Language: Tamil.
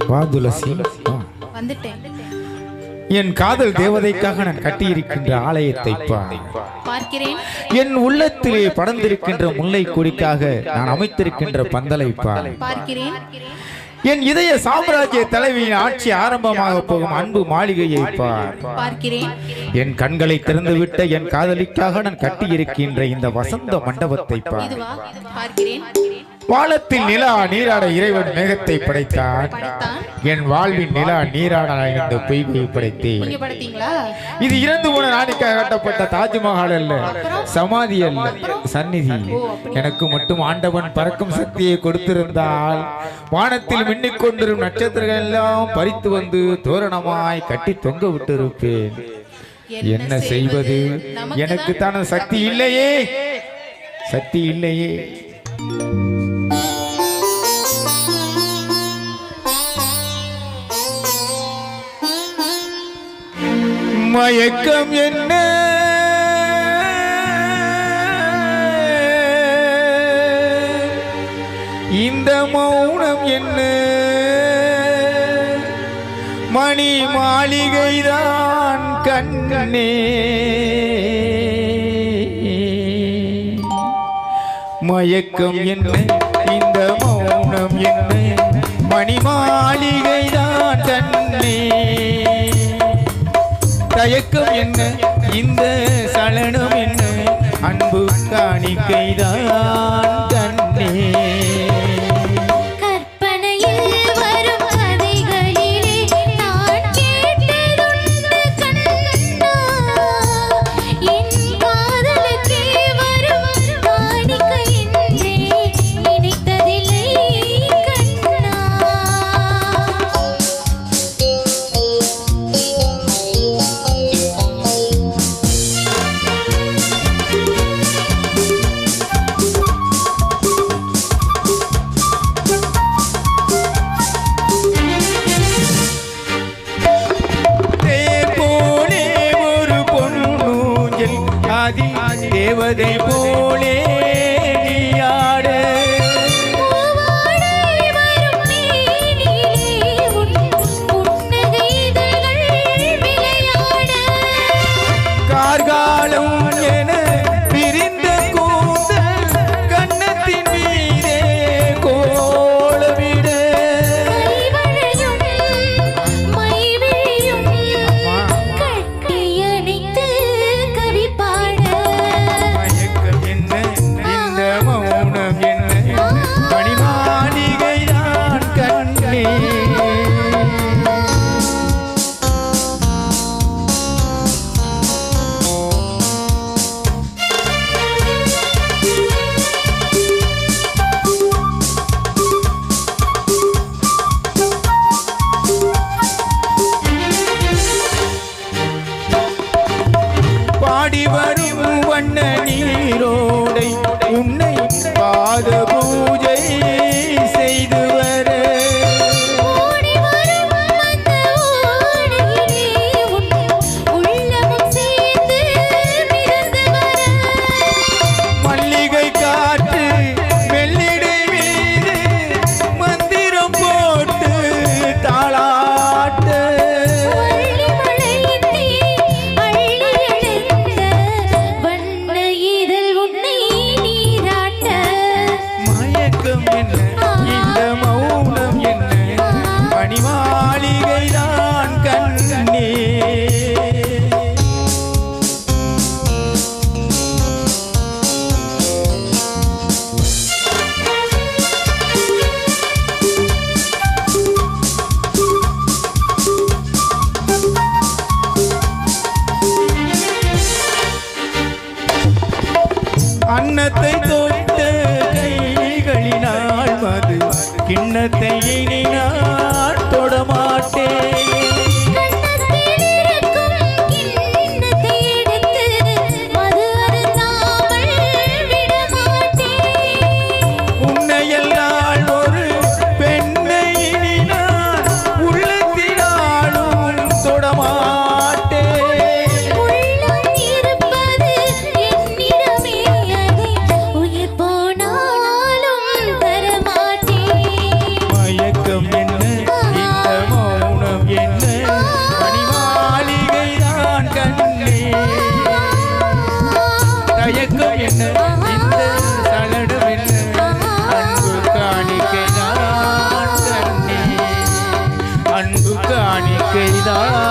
வா துளசி வந்துட்டேன். என் காதல் தேவதைக்காக நான் கட்டியிருக்கின்ற ஆலயத்தை பார்க்கிறேன். என் உள்ளத்திலே படர்ந்திருக்கின்ற முல்லை கொடிக்காக நான் அமைத்திருக்கின்ற பந்தலை பார்க்கிறேன். என் இதய சாம்ராஜ்ய தலைவியின் ஆட்சி ஆரம்பமாக போகும் அன்பு மாளிகையை பார்க்கிறேன். என் கண்களை திறந்துவிட்ட என் காதலிக்காக நான் கட்டியிருக்கின்ற இந்த வசந்த மண்டபத்தை பார்க்கிறேன். வானத்தில் நிலா நீராட இறைவன் மேகத்தை படைத்தான். என் வாழ்வின் நிலா நீராட இந்த பொய்கையை படைத்தேன். இது இறந்து போன ராணிக்காக கட்டப்பட்ட தாஜ்மஹால் அல்ல, சமாதி அல்ல, சந்நிதி. எனக்கு மட்டும் ஆண்டவன் பறக்கும் சக்தியை கொடுத்திருந்தால் வானத்தில் மின்னிக் கொண்டிருக்கும் நட்சத்திரங்கள் எல்லாம் பறித்து வந்து தோரணமாய் கட்டி தொங்க விட்டிருப்பேன். என்ன செய்வது? எனக்கு தான சக்தி இல்லையே, சக்தி இல்லையே. மயக்கம் என்ன, இந்த மௌனம் என்ன, மணி மாளிகைதான் கண்ணே. மயக்கம் என்ன, இந்த மௌனம் என்ன, மணி மாளிகைதான் கண்ணே. தயக்கம் என்ன, இந்த சலனம் என்ன, அன்பு காணிக்கைதான் கண்ணே. தேவதை போலே நீயாட, கார்காலம் என பிரிந்த கூந்தல் கன்னத்தின் மீதே கோலவிட, பாடி வரும் வண்ண நீரோடை உன்னை பாத பூஜை செய்து வர, மல்லிகை காற்று மெல்லிடை மீது மந்திரம் போட்டு தாளாட்ட, நீதான்